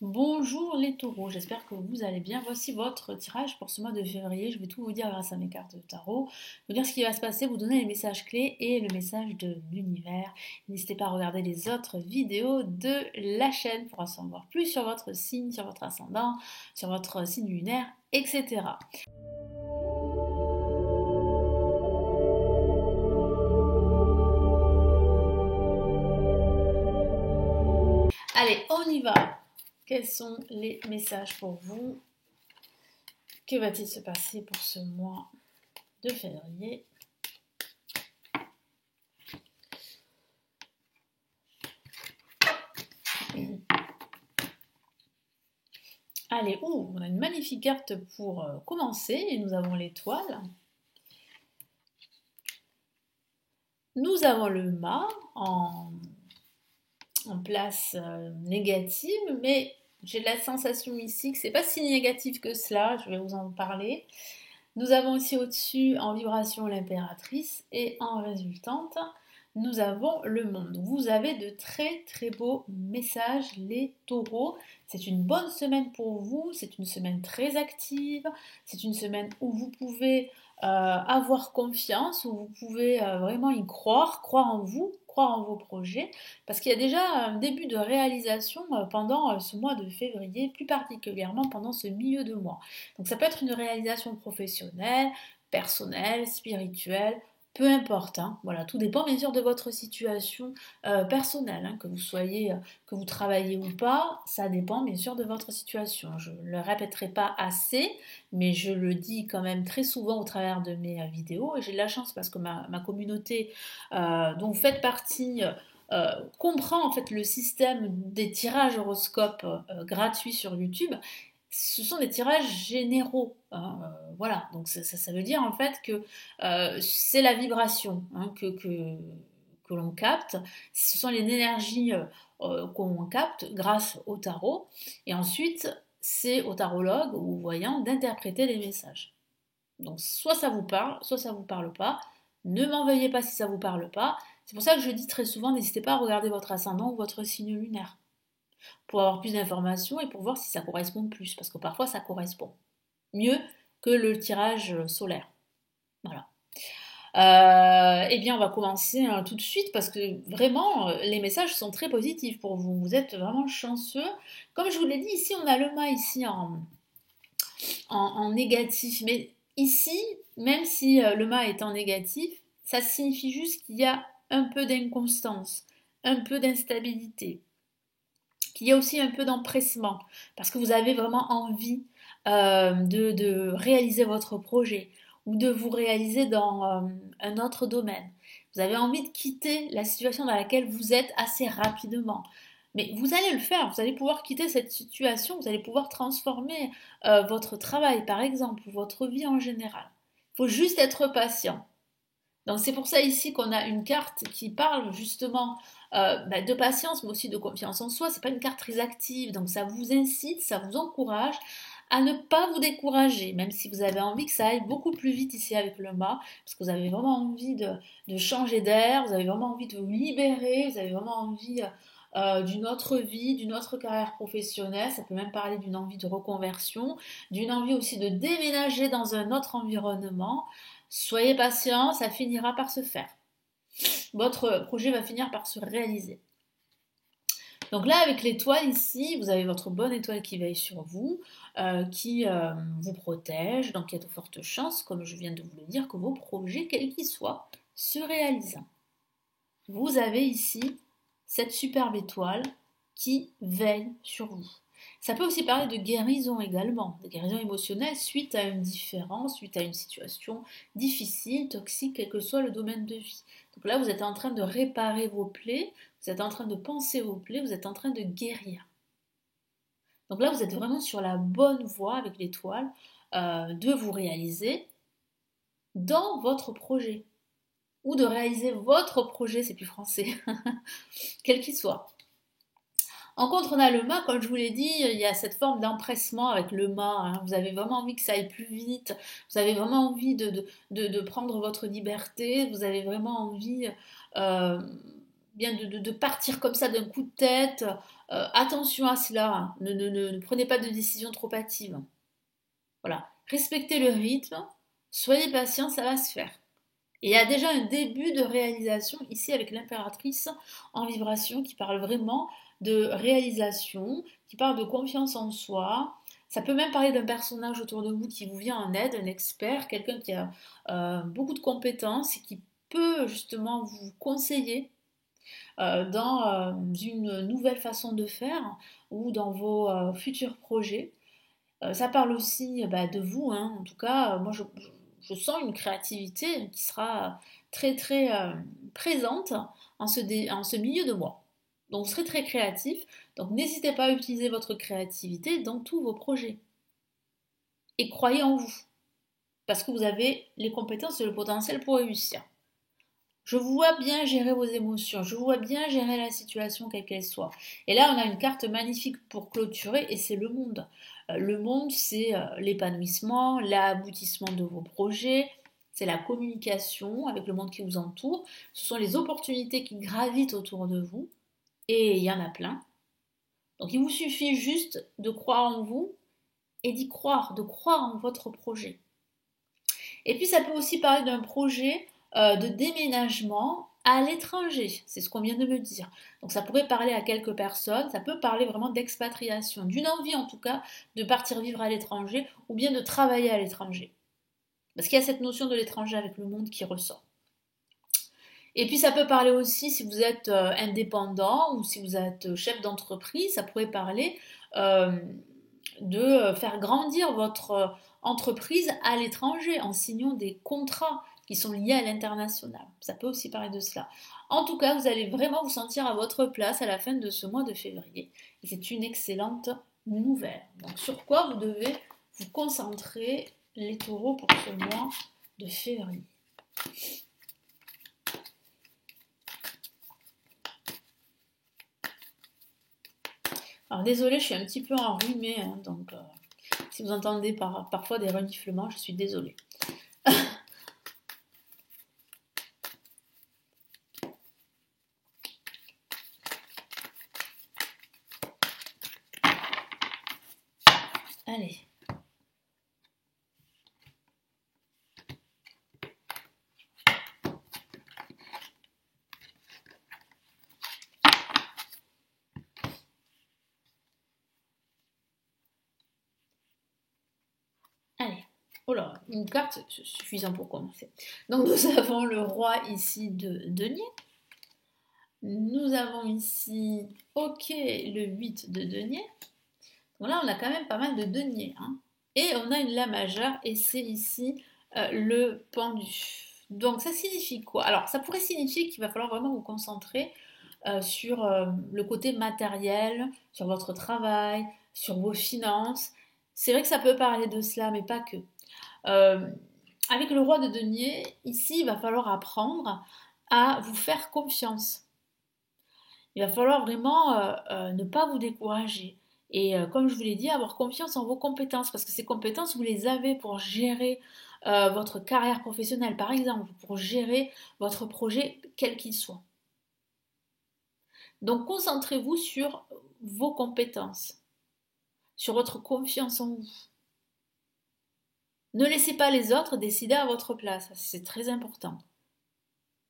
Bonjour les taureaux, j'espère que vous allez bien. Voici votre tirage pour ce mois de février. Je vais tout vous dire grâce à mes cartes de tarot, vous dire ce qui va se passer, vous donner les messages clés et le message de l'univers. N'hésitez pas à regarder les autres vidéos de la chaîne pour en savoir plus sur votre signe, sur votre ascendant, sur votre signe lunaire, etc. Allez, on y va. Quels sont les messages pour vous? Que va-t-il se passer pour ce mois de février? Allez, on a une magnifique carte pour commencer et nous avons l'étoile. Nous avons le mât en place négative, mais j'ai la sensation ici que c'est pas si négatif que cela, je vais vous en parler. Nous avons aussi au-dessus en vibration l'impératrice et en résultante, nous avons le monde. Vous avez de très très beaux messages les taureaux. C'est une bonne semaine pour vous, c'est une semaine très active, c'est une semaine où vous pouvez avoir confiance, où vous pouvez vraiment y croire, croire en vous, croire en vos projets, parce qu'il y a déjà un début de réalisation pendant ce mois de février, plus particulièrement pendant ce milieu de mois. Donc ça peut être une réalisation professionnelle, personnelle, spirituelle, peu importe, hein. Voilà, tout dépend bien sûr de votre situation personnelle, hein, que vous soyez, que vous travaillez ou pas, ça dépend bien sûr de votre situation. Je ne le répéterai pas assez, mais je le dis quand même très souvent au travers de mes vidéos, et j'ai de la chance parce que ma communauté dont vous faites partie comprend en fait le système des tirages horoscopes gratuits sur YouTube. Ce sont des tirages généraux, hein, voilà, donc ça veut dire en fait que c'est la vibration, hein, que l'on capte, ce sont les énergies qu'on capte grâce au tarot, et ensuite c'est au tarologue ou au voyant d'interpréter les messages. Donc soit ça vous parle, soit ça vous parle pas. Ne m'en veuillez pas si ça vous parle pas. C'est pour ça que je dis très souvent, n'hésitez pas à regarder votre ascendant ou votre signe lunaire pour avoir plus d'informations et pour voir si ça correspond plus, parce que parfois ça correspond mieux que le tirage solaire. Voilà. Eh bien, on va commencer tout de suite parce que vraiment, les messages sont très positifs pour vous. Vous êtes vraiment chanceux. Comme je vous l'ai dit, ici, on a le mât ici en négatif. Mais ici, même si le mât est en négatif, ça signifie juste qu'il y a un peu d'inconstance, un peu d'instabilité, qu'il y a aussi un peu d'empressement, parce que vous avez vraiment envie de réaliser votre projet ou de vous réaliser dans un autre domaine. Vous avez envie de quitter la situation dans laquelle vous êtes assez rapidement. Mais vous allez le faire, vous allez pouvoir quitter cette situation, vous allez pouvoir transformer votre travail par exemple, ou votre vie en général. Il faut juste être patient. Donc c'est pour ça ici qu'on a une carte qui parle justement de patience, mais aussi de confiance en soi. C'est pas une carte très active, donc ça vous incite, ça vous encourage à ne pas vous décourager, même si vous avez envie que ça aille beaucoup plus vite ici avec le mât, parce que vous avez vraiment envie de changer d'air, vous avez vraiment envie de vous libérer, vous avez vraiment envie d'une autre vie, d'une autre carrière professionnelle. Ça peut même parler d'une envie de reconversion, d'une envie aussi de déménager dans un autre environnement. Soyez patient, ça finira par se faire. Votre projet va finir par se réaliser. Donc là, avec l'étoile ici, vous avez votre bonne étoile qui veille sur vous, qui vous protège. Donc il y a de fortes chances, comme je viens de vous le dire, que vos projets, quels qu'ils soient, se réalisent. Vous avez ici cette superbe étoile qui veille sur vous. Ça peut aussi parler de guérison également, de guérison émotionnelle suite à une différence, suite à une situation difficile, toxique, quel que soit le domaine de vie. Donc là, vous êtes en train de réparer vos plaies, vous êtes en train de penser vos plaies, vous êtes en train de guérir. Donc là, vous êtes vraiment sur la bonne voie avec l'étoile de vous réaliser dans votre projet. Ou de réaliser votre projet, c'est plus français, quel qu'il soit. En contre, on a le mât, comme je vous l'ai dit, il y a cette forme d'empressement avec le mât, hein. Vous avez vraiment envie que ça aille plus vite, vous avez vraiment envie de prendre votre liberté, vous avez vraiment envie bien de partir comme ça d'un coup de tête. Attention à cela, hein. Ne prenez pas de décision trop hâtive. Voilà, respectez le rythme, soyez patient, ça va se faire. Et il y a déjà un début de réalisation ici avec l'impératrice en vibration qui parle vraiment de réalisation, qui parle de confiance en soi. Ça peut même parler d'un personnage autour de vous qui vous vient en aide, un expert, quelqu'un qui a beaucoup de compétences et qui peut justement vous conseiller dans une nouvelle façon de faire ou dans vos futurs projets. Ça parle aussi de vous, hein. En tout cas, moi je sens une créativité qui sera très très présente en ce milieu de mois. Donc vous serez très créatif, donc n'hésitez pas à utiliser votre créativité dans tous vos projets. Et croyez en vous, parce que vous avez les compétences et le potentiel pour réussir. Je vous vois bien gérer vos émotions, je vous vois bien gérer la situation quelle qu'elle soit. Et là, on a une carte magnifique pour clôturer et c'est le monde. Le monde, c'est l'épanouissement, l'aboutissement de vos projets, c'est la communication avec le monde qui vous entoure, ce sont les opportunités qui gravitent autour de vous et il y en a plein. Donc il vous suffit juste de croire en vous et d'y croire, de croire en votre projet. Et puis ça peut aussi parler d'un projet de déménagement à l'étranger, c'est ce qu'on vient de me dire. Donc ça pourrait parler à quelques personnes, ça peut parler vraiment d'expatriation, d'une envie en tout cas de partir vivre à l'étranger ou bien de travailler à l'étranger. Parce qu'il y a cette notion de l'étranger avec le monde qui ressort. Et puis ça peut parler aussi si vous êtes indépendant ou si vous êtes chef d'entreprise, ça pourrait parler euh, de faire grandir votre entreprise à l'étranger en signant des contrats qui sont liés à l'international. Ça peut aussi parler de cela. En tout cas, vous allez vraiment vous sentir à votre place à la fin de ce mois de février. Et c'est une excellente nouvelle. Donc sur quoi vous devez vous concentrer les taureaux pour ce mois de février? Alors désolée, je suis un petit peu enrhumée, hein, donc si vous entendez parfois des reniflements, je suis désolée. Allez. Allez. Oh là, une carte suffisante pour commencer. Donc nous avons le roi ici de denier. Nous avons ici, ok, le 8 de denier. Donc là, on a quand même pas mal de deniers, hein. Et on a une la majeure, et c'est ici le pendu. Donc ça signifie quoi? Alors ça pourrait signifier qu'il va falloir vraiment vous concentrer sur le côté matériel, sur votre travail, sur vos finances. C'est vrai que ça peut parler de cela, mais pas que. Euh, avec le roi de denier, ici, il va falloir apprendre à vous faire confiance. Il va falloir vraiment ne pas vous décourager. Et comme je vous l'ai dit, avoir confiance en vos compétences, parce que ces compétences, vous les avez pour gérer votre carrière professionnelle, par exemple, pour gérer votre projet, quel qu'il soit. Donc concentrez-vous sur vos compétences, sur votre confiance en vous. Ne laissez pas les autres décider à votre place, c'est très important.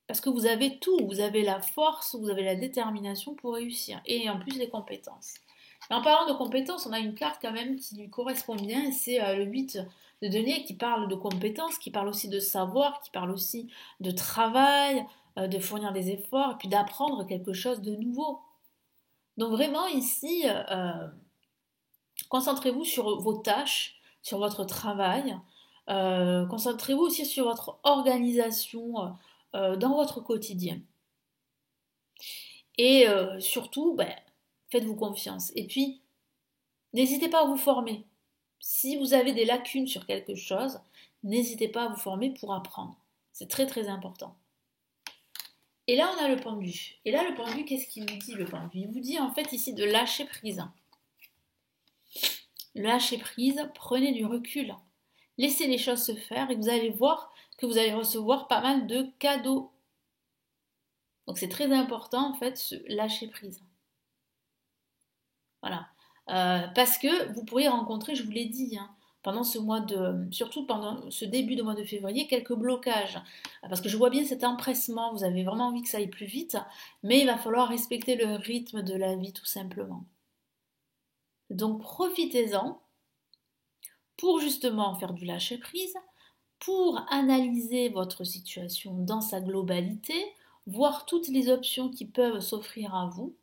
Parce que vous avez tout, vous avez la force, vous avez la détermination pour réussir, et en plus les compétences. Et en parlant de compétences, on a une carte quand même qui lui correspond bien, et c'est le 8 de denier qui parle de compétences, qui parle aussi de savoir, qui parle aussi de travail, de fournir des efforts, et puis d'apprendre quelque chose de nouveau. Donc vraiment ici, concentrez-vous sur vos tâches, sur votre travail, concentrez-vous aussi sur votre organisation dans votre quotidien. Et surtout, faites-vous confiance. Et puis, n'hésitez pas à vous former. Si vous avez des lacunes sur quelque chose, n'hésitez pas à vous former pour apprendre. C'est très très important. Et là, on a le pendu. Et là, le pendu, qu'est-ce qu'il vous dit, le pendu? Il vous dit en fait ici de lâcher prise. Lâchez prise, prenez du recul. Laissez les choses se faire et vous allez voir que vous allez recevoir pas mal de cadeaux. Donc c'est très important en fait ce lâcher prise. Voilà. Parce que vous pourriez rencontrer, je vous l'ai dit, hein, pendant ce mois de, surtout pendant ce début de mois de février, quelques blocages. Parce que je vois bien cet empressement, vous avez vraiment envie que ça aille plus vite, mais il va falloir respecter le rythme de la vie tout simplement. Donc profitez-en pour justement faire du lâcher prise, pour analyser votre situation dans sa globalité, voir toutes les options qui peuvent s'offrir à vous,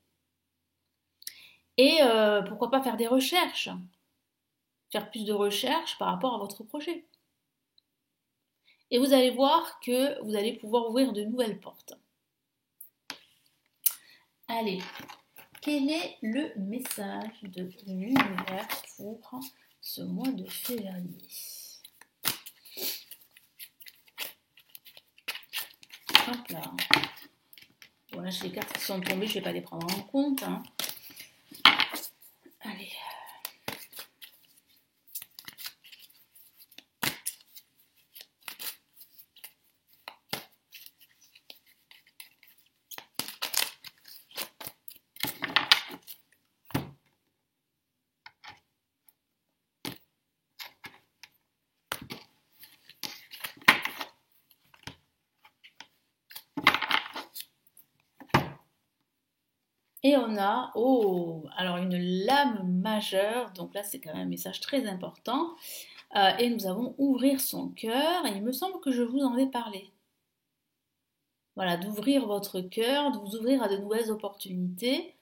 et pourquoi pas faire des recherches, faire plus de recherches par rapport à votre projet. Et vous allez voir que vous allez pouvoir ouvrir de nouvelles portes. Allez, quel est le message de l'univers pour ce mois de février? Hop là. Bon là, j'ai les cartes qui sont tombées, je ne vais pas les prendre en compte. Hein. Allez. Et on a, alors une lame majeure, donc là c'est quand même un message très important. Et nous avons ouvrir son cœur, et il me semble que je vous en ai parlé. Voilà, d'ouvrir votre cœur, de vous ouvrir à de nouvelles opportunités,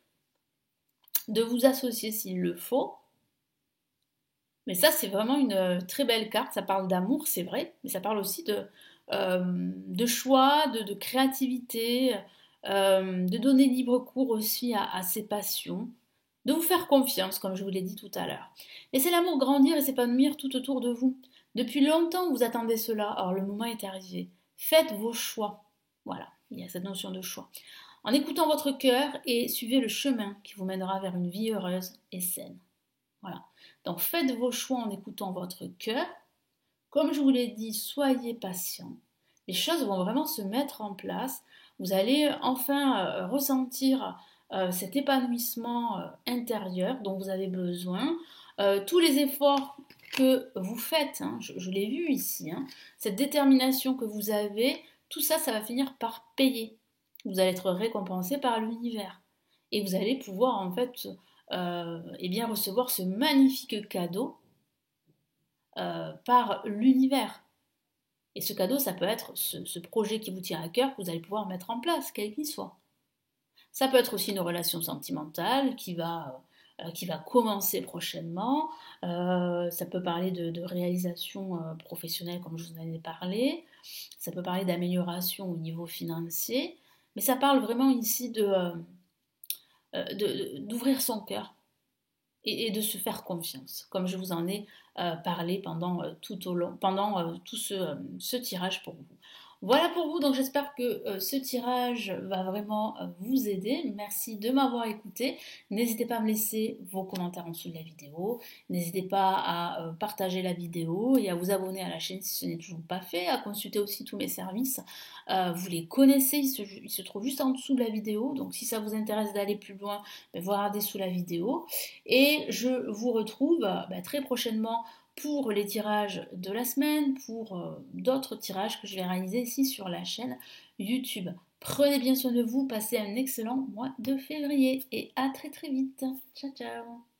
de vous associer s'il le faut. Mais ça, c'est vraiment une très belle carte. Ça parle d'amour, c'est vrai, mais ça parle aussi de choix, de créativité, de donner libre cours aussi à ses passions, de vous faire confiance, comme je vous l'ai dit tout à l'heure. Laissez l'amour grandir et s'épanouir tout autour de vous. Depuis longtemps, vous attendez cela, alors le moment est arrivé. Faites vos choix. Voilà, il y a cette notion de choix. En écoutant votre cœur et suivez le chemin qui vous mènera vers une vie heureuse et saine. Voilà. Donc faites vos choix en écoutant votre cœur. Comme je vous l'ai dit, soyez patient. Les choses vont vraiment se mettre en place. Vous allez enfin ressentir cet épanouissement intérieur dont vous avez besoin. Tous les efforts que vous faites, hein, je l'ai vu ici, hein, cette détermination que vous avez, tout ça, ça va finir par payer. Vous allez être récompensé par l'univers. Et vous allez pouvoir en fait eh bien, recevoir ce magnifique cadeau par l'univers. Et ce cadeau, ça peut être ce projet qui vous tient à cœur que vous allez pouvoir mettre en place, quel qu'il soit. Ça peut être aussi une relation sentimentale qui va commencer prochainement. Ça peut parler de réalisation professionnelle, comme je vous en ai parlé. Ça peut parler d'amélioration au niveau financier. Mais ça parle vraiment ici d'ouvrir son cœur et de se faire confiance, comme je vous en ai parlé pendant tout ce tirage pour vous. Voilà pour vous, donc j'espère que ce tirage va vraiment vous aider. Merci de m'avoir écouté. N'hésitez pas à me laisser vos commentaires en dessous de la vidéo. N'hésitez pas à partager la vidéo et à vous abonner à la chaîne si ce n'est toujours pas fait, à consulter aussi tous mes services. Vous les connaissez, ils se trouvent juste en dessous de la vidéo. Donc si ça vous intéresse d'aller plus loin, vous regardez sous la vidéo. Et je vous retrouve très prochainement pour les tirages de la semaine, pour d'autres tirages que je vais réaliser ici sur la chaîne YouTube. Prenez bien soin de vous, passez un excellent mois de février et à très très vite. Ciao ciao.